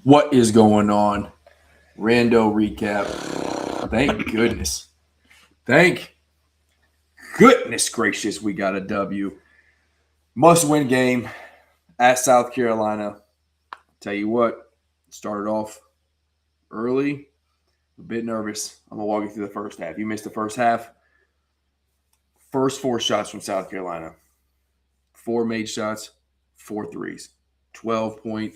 What is going on? Rando recap. Thank goodness. Thank goodness gracious we got a W. Must win game at South Carolina. Tell you what, started off early, a bit nervous. I'm going to walk you through the first half. You missed the first half. First four shots from South Carolina. Four made shots, 4 threes. 12 point.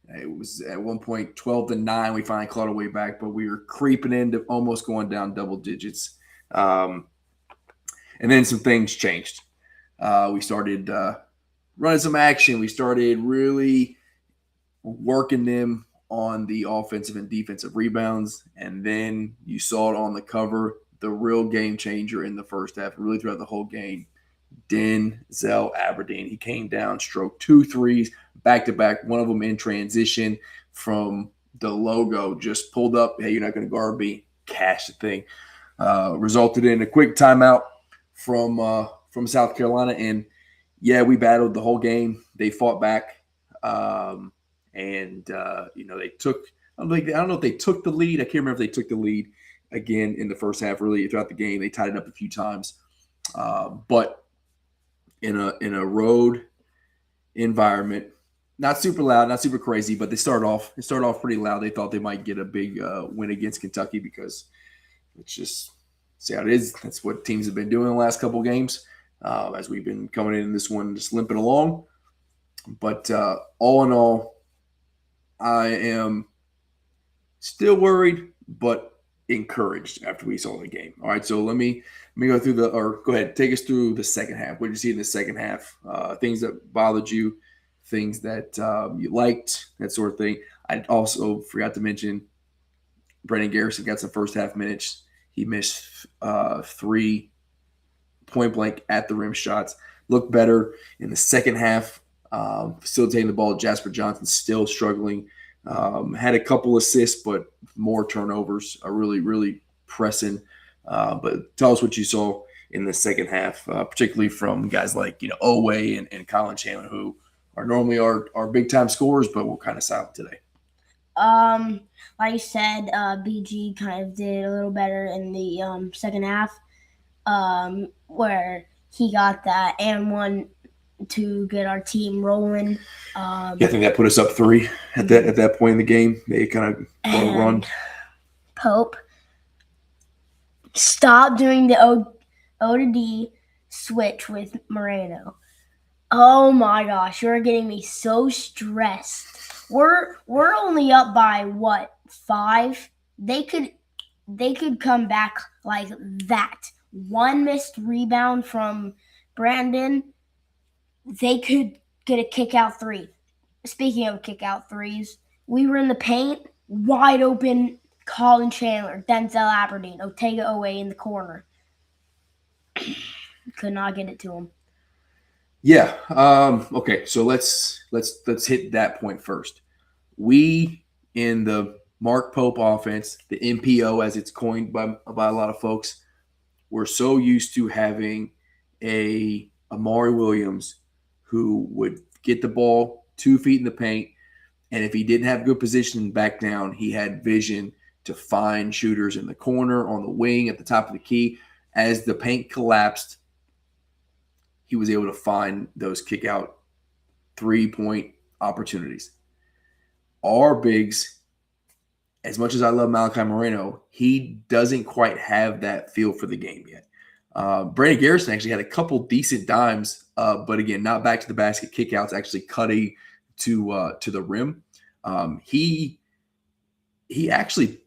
It was at one point 12-9. We finally clawed our way back, but we were creeping into almost going down double digits. And then some things changed. We started running some action. We started really working them on the offensive and defensive rebounds. And then you saw it on the cover, the real game changer in the first half, really throughout the whole game. Denzel Aberdeen. He came down, stroked 2 threes back to back, one of them in transition from the logo, just pulled up. Hey, you're not going to guard me. Cash the thing. Resulted in a quick timeout from South Carolina. And yeah, we battled the whole game. They fought back. They took, I don't know if they took the lead. I can't remember if they took the lead again in the first half, really throughout the game. They tied it up a few times. But in a road environment, not super loud, not super crazy, but they started off pretty loud. They thought they might get a big win against Kentucky because it's just see how it is. That's what teams have been doing the last couple games as we've been coming in this one just limping along. But all in all, I am still worried, but encouraged after we saw the game. All right, so let me go through go ahead, take us through the second half. What did you see in the second half? Things that bothered you, things that you liked, that sort of thing. I also forgot to mention Brendan Garrison got some first half minutes. He missed 3 point blank at the rim shots. Looked better in the second half, facilitating the ball. Jasper Johnson still struggling. Had a couple assists, but more turnovers. Really, really pressing. But tell us what you saw in the second half, particularly from guys like Owe and Colin Chandler, who are normally our big time scorers, but we're kind of silent today. Like you said, BG kind of did a little better in the second half, where he got that and one to get our team rolling. I think that put us up 3 at that point in the game. They kind of got a run. Pope, stop doing the O to D switch with Moreno. Oh my gosh, you're getting me so stressed. We're only up by what, 5? They could come back like that. One missed rebound from Brandon. They could get a kick out 3. Speaking of kick out 3s, we were in the paint, wide open. Colin Chandler, Denzel Aberdeen, Otega Owe in the corner. Could not get it to him. Yeah. Okay. So let's hit that point first. We in the Mark Pope offense, the MPO as it's coined by a lot of folks, we're so used to having a Amari Williams who would get the ball 2 feet in the paint, and if he didn't have good position back down, he had vision to find shooters in the corner, on the wing, at the top of the key. As the paint collapsed, he was able to find those kick-out 3-point opportunities. Our bigs, as much as I love Malachi Moreno, he doesn't quite have that feel for the game yet. Brandon Garrison actually had a couple decent dimes, but again, not back to the basket kickouts, actually cutting to the rim. He actually,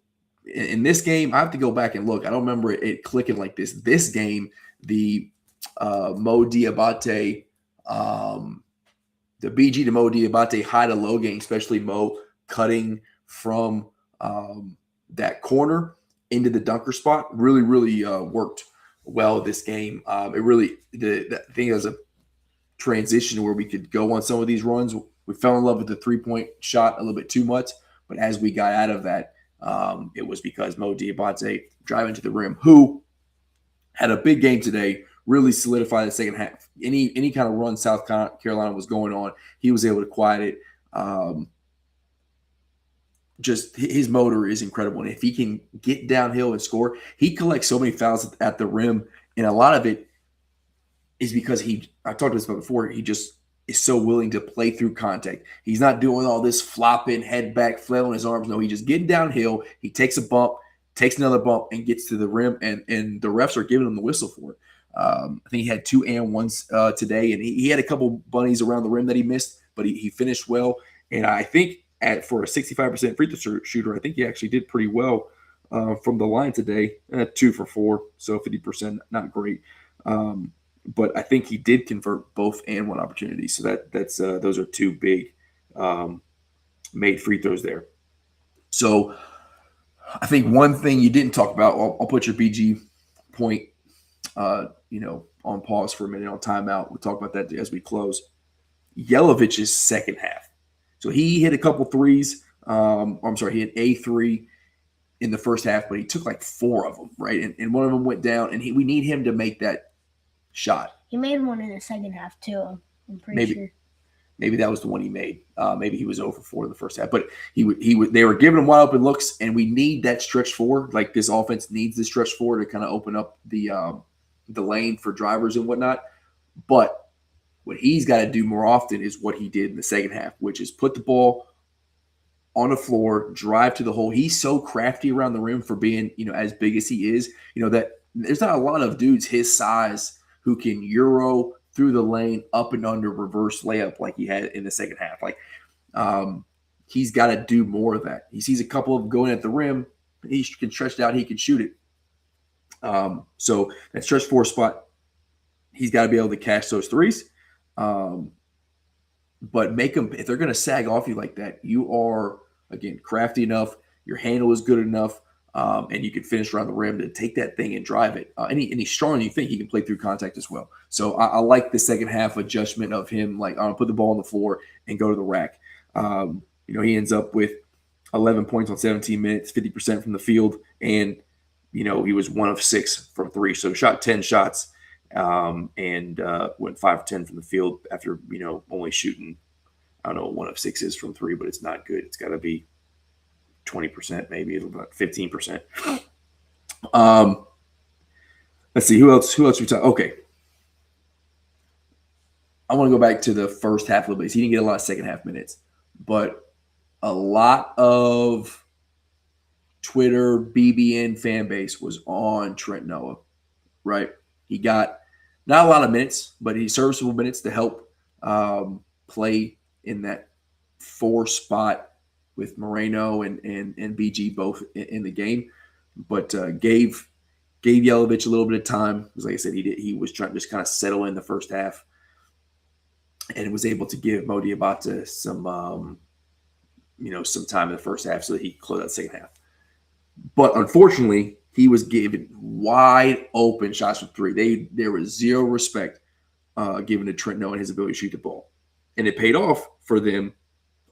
in this game, I have to go back and look. I don't remember it clicking like this. This game, the Mo Diabate, the BG to Mo Diabate high to low game, especially Mo cutting from that corner into the dunker spot, really, really worked well this game. It really, the thing was a transition where we could go on some of these runs. We fell in love with the 3-point shot a little bit too much, but as we got out of that, it was because Mo Diabate driving to the rim, who had a big game today, really solidified the second half. Any kind of run South Carolina was going on, he was able to quiet it. just his motor is incredible. And if he can get downhill and score, he collects so many fouls at the rim. And a lot of it is because I talked this about before, he just is so willing to play through contact. He's not doing all this flopping, head back, flailing his arms. No, he just getting downhill. He takes a bump, takes another bump, and gets to the rim. And the refs are giving him the whistle for it. I think he had 2 and 1s today, and he had a couple bunnies around the rim that he missed, but he finished well. And I think for a 65% free throw shooter, I think he actually did pretty well from the line today. 2 for 4, so 50%, not great. But I think he did convert both and 1 opportunity. So that's those are 2 big made free throws there. So I think one thing you didn't talk about, I'll put your BG point on pause for a minute, on timeout. We'll talk about that as we close. Yelovic's second half. So he hit a couple threes. He hit a 3 in the first half, but he took like 4 of them, right? And one of them went down, and we need him to make that shot. He made one in the second half too. I'm pretty sure. Maybe that was the one he made. Maybe he was 0 for 4 in the first half, but they were giving him wide open looks, and we need that stretch 4. Like, this offense needs the stretch 4 to kind of open up the lane for drivers and whatnot. But what he's got to do more often is what he did in the second half, which is put the ball on the floor, drive to the hole. He's so crafty around the rim for being, as big as he is, that there's not a lot of dudes his size who can Euro through the lane, up and under, reverse layup like he had in the second half. Like, he's got to do more of that. He sees a couple of them going at the rim. He can stretch it out. He can shoot it. So that stretch 4 spot, he's got to be able to catch those threes. But make them, if they're going to sag off you like that, you are, again, crafty enough. Your handle is good enough. And you can finish around the rim to take that thing and drive it. And he's stronger than you think. He can play through contact as well. So I like the second half adjustment of him, like, put the ball on the floor and go to the rack. He ends up with 11 points on 17 minutes, 50% from the field. And, he was 1 of 6 from 3. So shot 10 shots and went 5 of 10 from the field after, only shooting, I don't know what 1 of 6 is from 3, but it's not good. It's got to be 20%, maybe about 15%. Let's see who else we talk. Okay, I want to go back to the first half a little bit. He didn't get a lot of second half minutes, but a lot of Twitter BBN fan base was on Trent Noah, right? He got not a lot of minutes, but he's serviceable minutes to help play in that 4 spot with Moreno and BG both in the game, but gave Yelovich a little bit of time, because, like I said, he was trying to just kind of settle in the first half, and was able to give Mo Diabate some time in the first half so that he could close out the second half. But unfortunately, he was given wide open shots from 3. There was zero respect given to Trent Noah and his ability to shoot the ball, and it paid off for them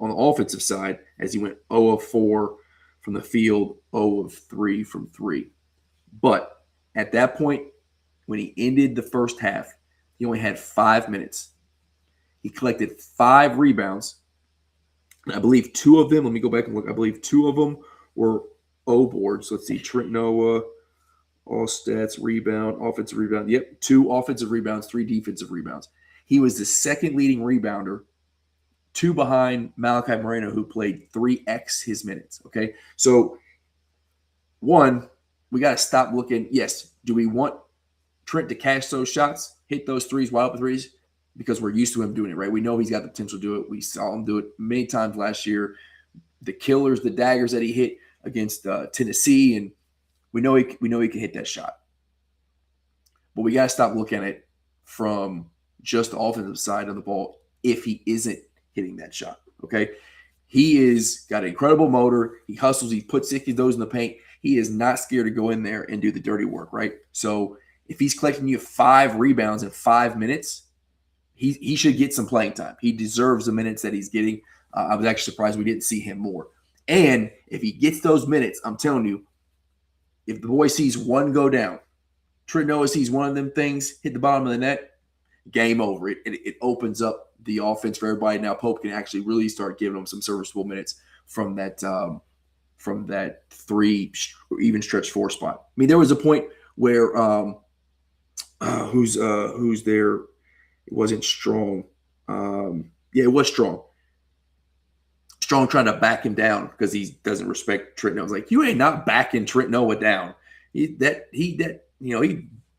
on the offensive side, as he went 0 of 4 from the field, 0 of 3 from 3. But at that point, when he ended the first half, he only had 5 minutes. He collected 5 rebounds. And I believe 2 of them, let me go back and look, I believe 2 of them were O boards. Let's see, Trent Noah, all stats, rebound, offensive rebound. Yep, 2 offensive rebounds, 3 defensive rebounds. He was the second leading rebounder, 2 behind Malachi Moreno, who played 3x his minutes, okay? So, 1, we got to stop looking. Yes, do we want Trent to cash those shots, hit those threes, wide open threes? Because we're used to him doing it, right? We know he's got the potential to do it. We saw him do it many times last year. The killers, the daggers that he hit against Tennessee, and we know he can hit that shot. But we got to stop looking at it from just the offensive side of the ball if he isn't hitting that shot, okay? He is got an incredible motor. He hustles. He puts those in the paint. He is not scared to go in there and do the dirty work, right? So if he's collecting you 5 rebounds in 5 minutes, he should get some playing time. He deserves the minutes that he's getting. I was actually surprised we didn't see him more. And if he gets those minutes, I'm telling you, if the boy sees one go down, Trent Noah sees one of them things hit the bottom of the net, game over. It opens up the offense for everybody. Now Pope can actually really start giving them some serviceable minutes from that from that 3 or even stretch 4 spot. I mean, there was a point where who's there? It wasn't Strong. Yeah, it was Strong. Strong trying to back him down because he doesn't respect Trent Noah. I was like, you ain't not backing Trent Noah down. He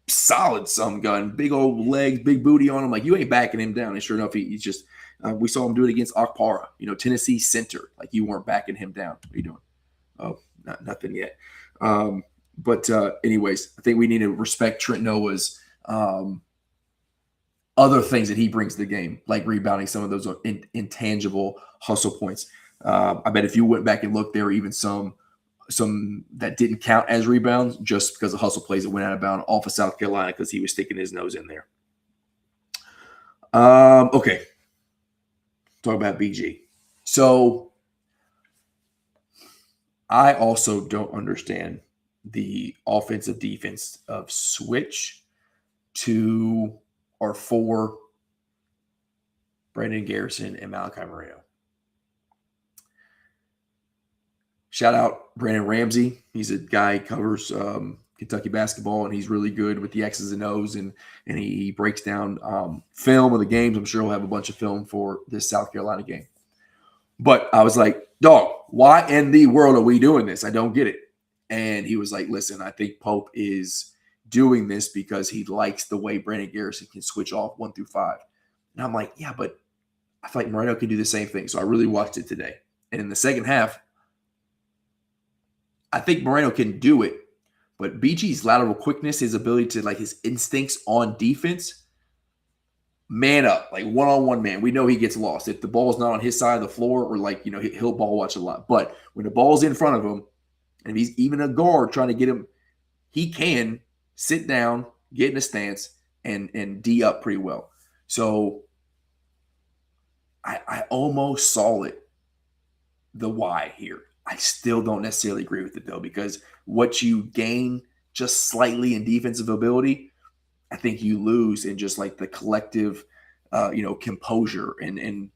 solid some gun, big old legs, big booty on him. Like, you ain't backing him down. And sure enough, he's just we saw him do it against Akpara, Tennessee center. Like, you weren't backing him down. What are you doing? Oh, nothing yet. But anyways, I think we need to respect Trent Noah's other things that he brings to the game, like rebounding, some of those intangible hustle points. I bet if you went back and looked, there were even some that didn't count as rebounds just because of hustle plays that went out of bounds off of South Carolina because he was sticking his nose in there. Okay. Talk about BG. So I also don't understand the offensive defense of switch to or for Brandon Garrison and Malachi Moreno. Shout out Brandon Ramsey. He's a guy who covers Kentucky basketball, and he's really good with the X's and O's, and he breaks down film of the games. I'm sure he'll have a bunch of film for this South Carolina game. But I was like, dog, why in the world are we doing this? I don't get it. And he was like, listen, I think Pope is doing this because he likes the way Brandon Garrison can switch off 1 through 5. And I'm like, yeah, but I feel like Moreno can do the same thing. So I really watched it today. And in the second half, I think Moreno can do it, but BG's lateral quickness, his ability to, like, his instincts on defense, man up, like one-on-one man. We know he gets lost. If the ball's not on his side of the floor, or he'll ball watch a lot. But when the ball's in front of him, and if he's even a guard trying to get him, he can sit down, get in a stance, and D up pretty well. So I almost saw it, the why here. I still don't necessarily agree with it, though, because what you gain just slightly in defensive ability, I think you lose in just like the collective, composure and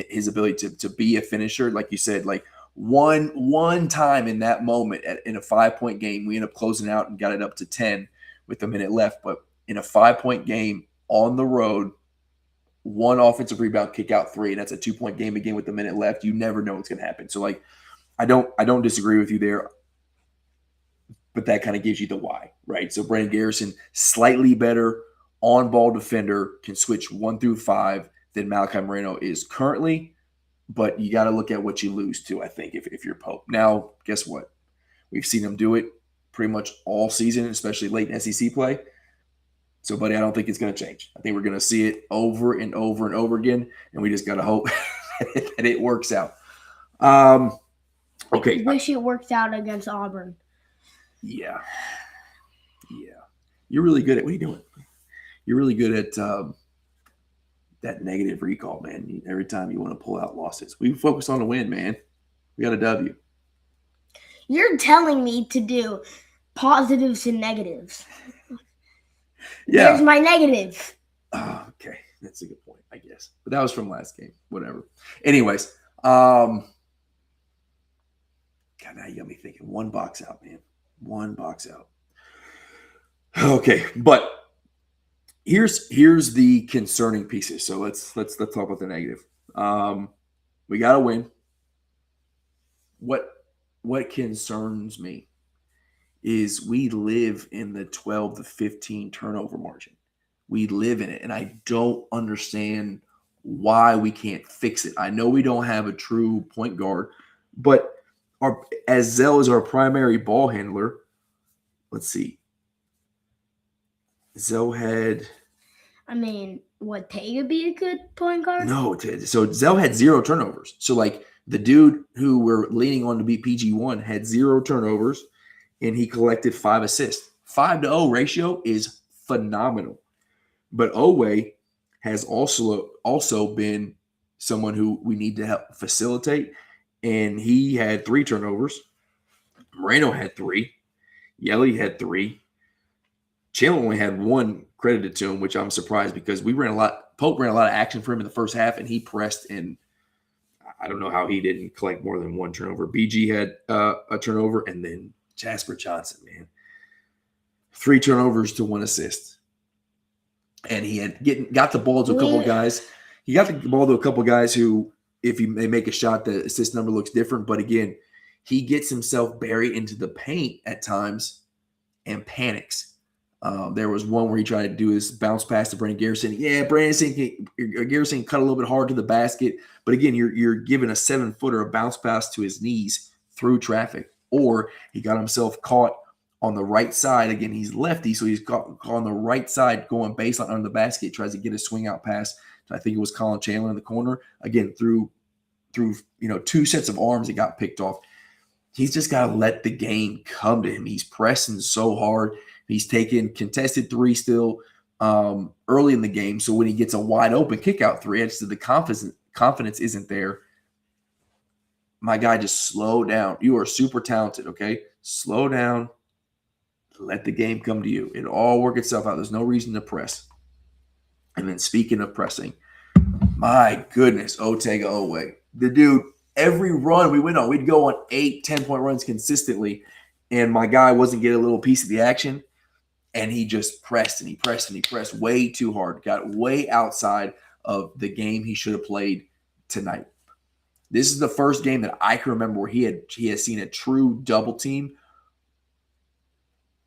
his ability to be a finisher. Like you said, like one time in that moment in a 5-point game, we end up closing out and got it up to 10 with a minute left. But in a 5-point game on the road, one offensive rebound, kick out 3, and that's a 2-point game again with a minute left. You never know what's going to happen. So, like, I don't disagree with you there, but that kind of gives you the why, right? So Brandon Garrison, slightly better on-ball defender, can switch 1 through 5 than Malachi Moreno is currently, but you got to look at what you lose to, I think, if you're Pope. Now, guess what? We've seen him do it pretty much all season, especially late in SEC play. So, buddy, I don't think it's going to change. I think we're going to see it over and over and over again, and we just got to hope that it works out. Okay. I wish it worked out against Auburn. Yeah. You're really good at – what are you doing? You're really good at that negative recall, man. Every time you want to pull out losses. We focus on the win, man. We got a W. You're telling me to do positives and negatives. Yeah. There's my negative. Oh, okay. That's a good point, I guess. But that was from last game. Whatever. Anyways, God, now you got me thinking. 1 box out, man. 1 box out. Okay, but here's the concerning pieces. So let's talk about the negative. We got to win. What concerns me is we live in the 12 to 15 turnover margin. We live in it, and I don't understand why we can't fix it. I know we don't have a true point guard, but as Zell is our primary ball handler, let's see. Zell had... would Tega be a good point guard? No. So Zell had 0 turnovers. So, like, the dude who we're leaning on to be PG1 had 0 turnovers, and he collected 5 assists. 5-0 ratio is phenomenal. But Owe has also been someone who we need to help facilitate, and he had 3 turnovers. Moreno had 3. Yelly had 3. Chandler only had 1 credited to him, which I'm surprised because Pope ran a lot of action for him in the first half, and he pressed, and I don't know how he didn't collect more than one turnover. BG had a turnover, and then Jasper Johnson, man, 3 turnovers to 1 assist, and he had got the ball to a couple of guys. He got the ball to a couple of guys who, if they make a shot, the assist number looks different. But again, he gets himself buried into the paint at times and panics. There was one where he tried to do his bounce pass to Brandon Garrison. Yeah, Garrison cut a little bit hard to the basket. But again, you're giving a 7-footer a bounce pass to his knees through traffic. Or he got himself caught on the right side. Again, he's lefty, so he's caught on the right side going baseline under the basket. Tries to get a swing out pass. I think it was Colin Chandler in the corner. Again, through 2 sets of arms, it got picked off. He's just got to let the game come to him. He's pressing so hard. He's taking contested 3 still early in the game. So when he gets a wide open kick out 3, it's the confidence isn't there. My guy, just slow down. You are super talented, okay? Slow down. Let the game come to you. It'll all work itself out. There's no reason to press. And then speaking of pressing, my goodness, Otega Oweh. The dude, every run we went on, we'd go on 8, 10-point runs consistently. And my guy wasn't getting a little piece of the action. And he just pressed and he pressed and he pressed way too hard. Got way outside of the game he should have played tonight. This is the first game that I can remember where he has seen a true double team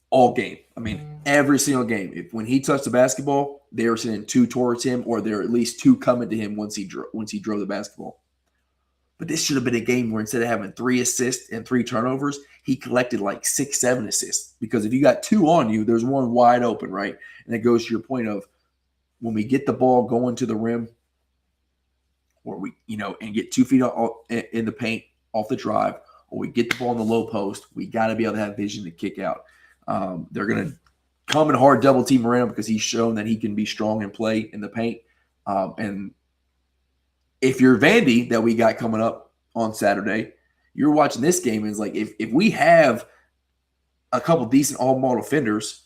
all game. I mean, every single game. When he touched the basketball, they were sending 2 towards him, or there were at least 2 coming to him once he drove the basketball. But this should have been a game where instead of having 3 assists and 3 turnovers, he collected like 6, 7 assists. Because if you got 2 on you, there's one wide open, right? And it goes to your point of when we get the ball going to the rim, or we, and get 2 feet in the paint off the drive, or we get the ball in the low post, we got to be able to have vision to kick out. They're going to come and hard double team Rando because he's shown that he can be strong and play in the paint. And if you're Vandy that we got coming up on Saturday, you're watching this game and it's like if we have a couple decent all-ball defenders,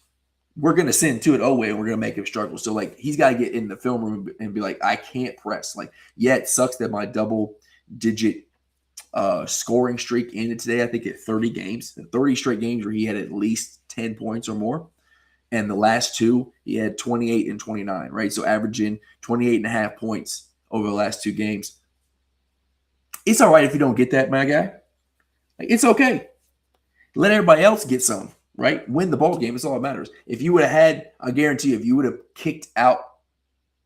we're going to send 2 at Oweh and we're going to make him struggle. So, he's got to get in the film room and be like, I can't press. Yeah, it sucks that my double-digit scoring streak ended today, I think, at 30 games. 30 straight games where he had at least 10 points or more. And the last 2, he had 28 and 29, right? So, averaging 28.5 points over the last 2 games. It's all right if you don't get that, my guy. It's okay. Let everybody else get some, right? Win the ball game. It's all that matters. If you would have had, I guarantee you, if you would have kicked out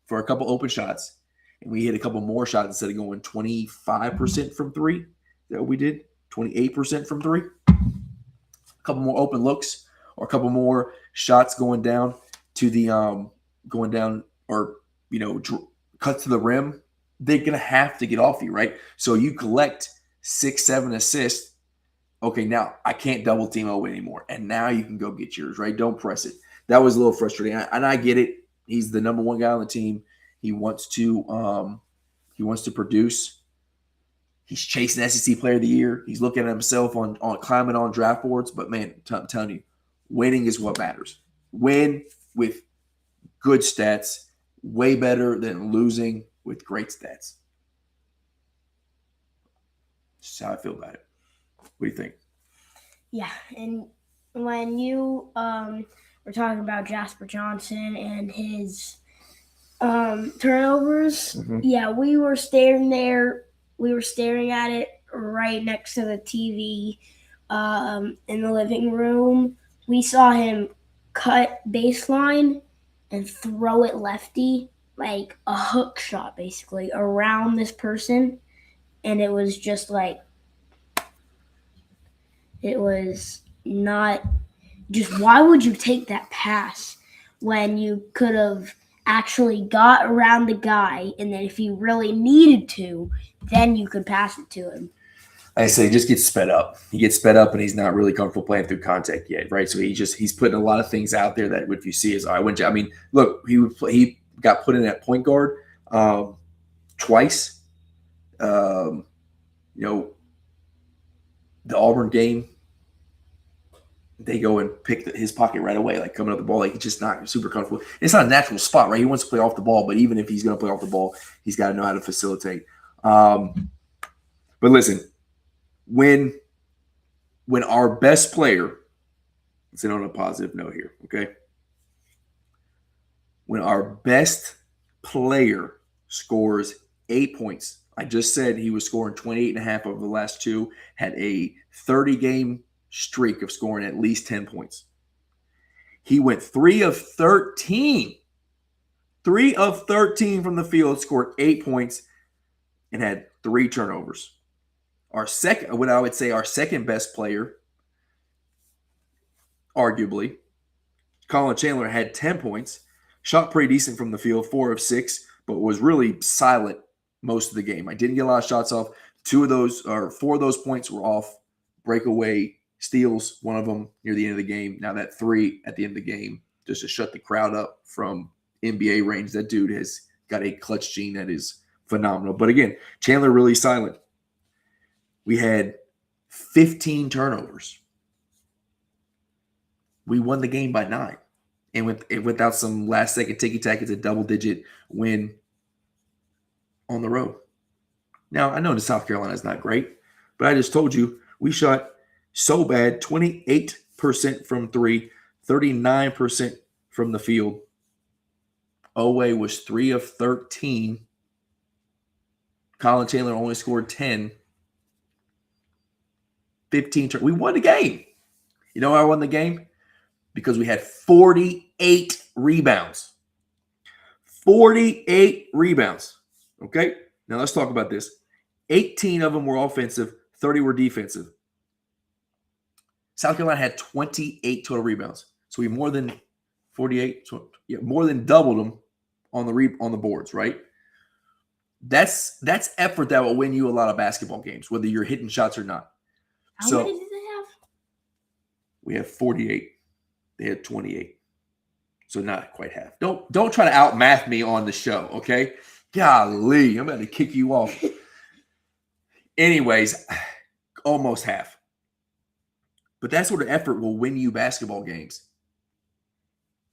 for a couple open shots and we hit a couple more shots instead of going 25% from 3, that we did, 28% from 3, a couple more open looks or a couple more shots going down to the cut to the rim, they're going to have to get off you, right? So you collect 6, 7 assists. Okay, now I can't double team Oweh anymore. And now you can go get yours, right? Don't press it. That was a little frustrating. And I get it. He's the number 1 guy on the team. He wants to produce. He's chasing SEC Player of the Year. He's looking at himself on climbing on draft boards. But, man, I'm telling you, winning is what matters. Win with good stats, way better than losing with great stats. That's how I feel about it. What do you think? Yeah, and when you were talking about Jasper Johnson and his turnovers, yeah, we were staring there. We were staring at it right next to the TV in the living room. We saw him cut baseline and throw it lefty, like a hook shot, basically, around this person. And it was just it was not just, why would you take that pass when you could have actually got around the guy, and then if you really needed to, then you could pass it to him? I say, he just gets sped up. He gets sped up, and he's not really comfortable playing through contact yet, right? So he's putting a lot of things out there that if you see is, look, he got put in at point guard twice. The Auburn game, they go and pick his pocket right away, coming up the ball. He's just not super comfortable. It's not a natural spot, right? He wants to play off the ball, but even if he's going to play off the ball, he's got to know how to facilitate. But listen, when our best player, let's end on a positive note here, okay? When our best player scores 8 points, I just said he was scoring 28 and a half over the last two, had a 30-game streak of scoring at least 10 points. He went 3 of 13. 3 of 13 from the field, scored 8 points, and had 3 turnovers. Our second, what I would say, our second best player, arguably, Colin Chandler, had 10 points, shot pretty decent from the field, 4 of 6, but was really silent most of the game. I didn't get a lot of shots off. 4 of those points were off breakaway steals, one of them near the end of the game. Now that 3 at the end of the game, just to shut the crowd up from NBA range. That dude has got a clutch gene that is phenomenal. But again, Chandler really silent. We had 15 turnovers. We won the game by 9. And without some last-second ticky-tack, it's a double-digit win on the road. Now, I know the South Carolina is not great, but I just told you we shot so bad, 28% from 3, 39% from the field. Oweh was 3 of 13. Colin Chandler only scored 10. 15. We won the game. You know why I won the game? Because we had 48 rebounds. 48 rebounds. Okay? Now let's talk about this. 18 of them were offensive, 30 were defensive. South Carolina had 28 total rebounds. So we more than 48, more than doubled them on the boards, right? That's effort that will win you a lot of basketball games, whether you're hitting shots or not. How many did they have? We have 48. They had 28. So not quite half. Don't try to outmath me on the show, okay? Golly, I'm about to kick you off. Anyways, almost half. But that sort of effort will win you basketball games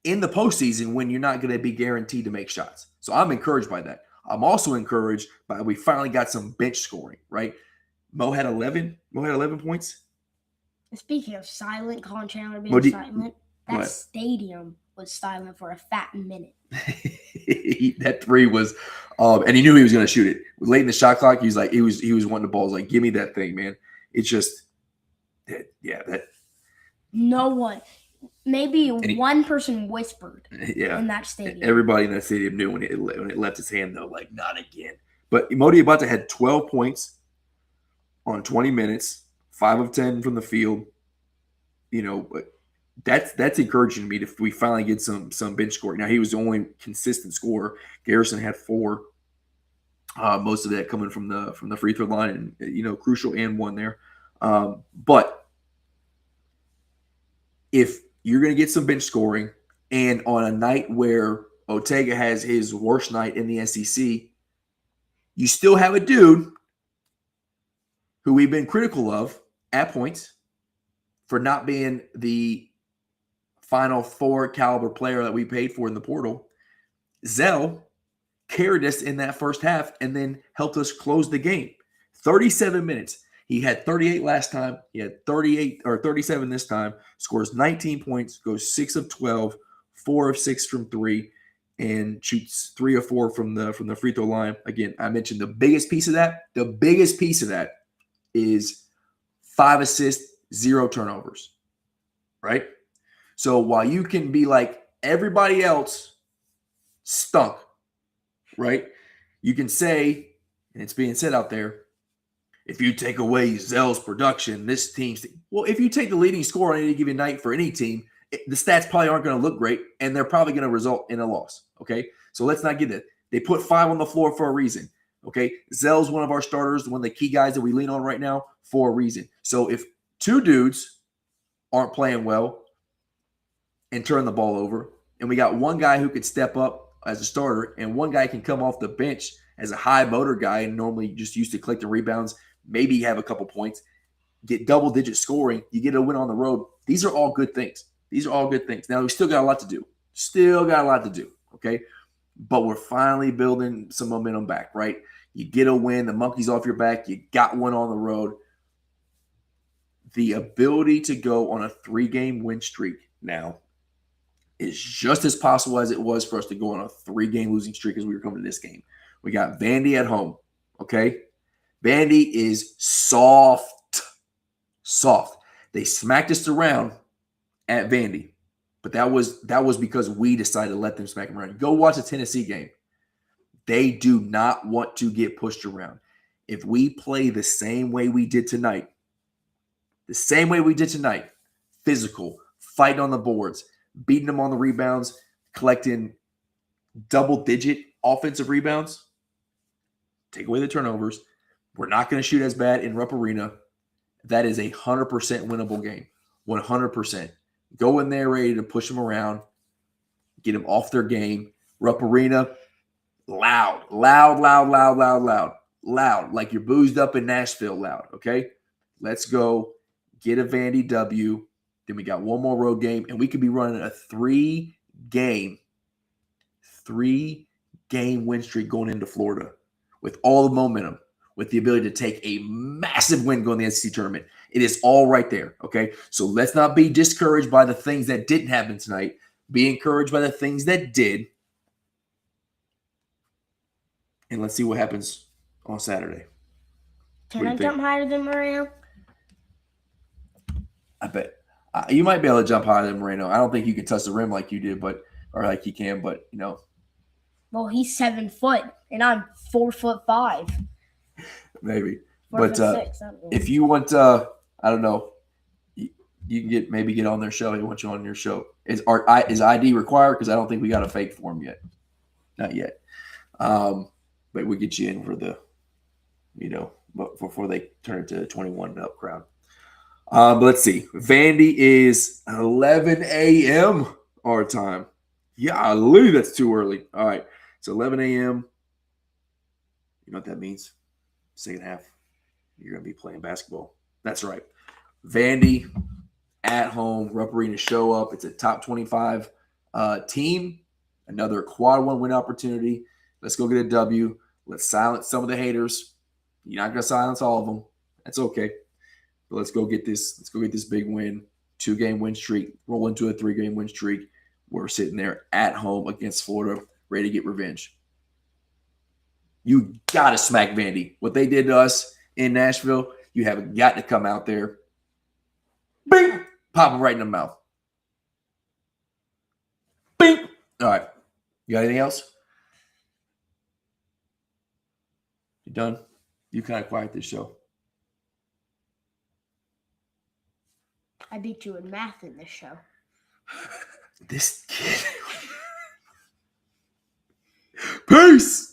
in the postseason when you're not going to be guaranteed to make shots. So I'm encouraged by that. I'm also encouraged by we finally got some bench scoring, right? Mo had 11 points. Speaking of silent, Colin Chandler being silent, that stadium was silent for a fat minute. That 3 was, and he knew he was going to shoot it. Late in the shot clock, he was wanting the ball. He was like, give me that thing, man. It's just, that. No one. Maybe one person whispered in that stadium. Everybody in that stadium knew when it left his hand, though, like, not again. But Modi Abata had 12 points on 20 minutes, 5 of 10 from the field. But that's encouraging to me if we finally get some bench scoring. Now, he was the only consistent scorer. Garrison had 4. Most of that coming from the free throw line, and crucial and 1 there. But if you're going to get some bench scoring, and on a night where Ortega has his worst night in the SEC, you still have a dude who we've been critical of at points for not being the Final Four caliber player that we paid for in the portal. Zell carried us in that first half and then helped us close the game. 37 minutes. He had 38 last time. He had 37 this time. Scores 19 points, goes 6 of 12, 4 of 6 from 3, and shoots 3 of 4 from the free throw line. Again, I mentioned the biggest piece of that. The biggest piece of that is 5 assists, 0 turnovers. Right? So while you can be like everybody else stunk, right? You can say, and it's being said out there, if you take away Zell's production, this team's – well, if you take the leading scorer on any given night for any team, the stats probably aren't going to look great, and they're probably going to result in a loss, okay? So let's not get that. They put 5 on the floor for a reason, okay? Zell's one of our starters, one of the key guys that we lean on right now for a reason. So if 2 dudes aren't playing well and turn the ball over, and we got one guy who could step up as a starter and one guy can come off the bench as a high motor guy and normally just used to collecting rebounds, maybe have a couple points, get double-digit scoring, you get a win on the road. These are all good things. Now, we still got a lot to do. Okay? But we're finally building some momentum back, right? You get a win. The monkey's off your back. You got one on the road. The ability to go on a 3-game win streak now is just as possible as it was for us to go on a 3-game losing streak as we were coming to this game. We got Vandy at home, okay? Vandy is soft. They smacked us around at Vandy, but that was because we decided to let them smack them around. Go watch a Tennessee game. They do not want to get pushed around. If we play the same way we did tonight, physical, fighting on the boards, beating them on the rebounds, collecting double-digit offensive rebounds, take away the turnovers. We're not going to shoot as bad in Rupp Arena. That is a 100% winnable game. 100%. Go in there ready to push them around, get them off their game. Rupp Arena, loud, like you're boozed up in Nashville loud, okay? Let's go get a Vandy W. Then we got one more road game, and we could be running a 3-game win streak going into Florida with all the momentum, with the ability to take a massive win going to the SEC tournament. It is all right there, okay? So let's not be discouraged by the things that didn't happen tonight. Be encouraged by the things that did. And let's see what happens on Saturday. Can I jump higher than Moreno? I bet. You might be able to jump higher than Moreno. I don't think you can touch the rim like you did, or like he can, but you know. Well, he's 7 foot, and I'm 4'5". Maybe. 4'6". If you want, I don't know, you can maybe get on their show. They want you on your show. Is ID required? Because I don't think we got a fake for him yet. Not yet. But we get you in for the, before they turn it to a 21 and up crowd. But let's see. Vandy is 11 a.m. our time. Golly, that's too early. All right. It's 11 a.m. You know what that means? Second half, you're going to be playing basketball. That's right. Vandy at home. Rupp Arena show up. It's a top 25 team. Another quad 1 win opportunity. Let's go get a W. Let's silence some of the haters. You're not going to silence all of them. That's okay. But let's go get this. Let's go get this big win. 2-game win streak. Roll into a 3-game win streak. We're sitting there at home against Florida, ready to get revenge. You got to smack Vandy. What they did to us in Nashville, you have got to come out there. Bing! Pop them right in the mouth. Bing! All right. You got anything else? You done? You kind of quiet this show. I beat you in math in this show. This kid. Peace!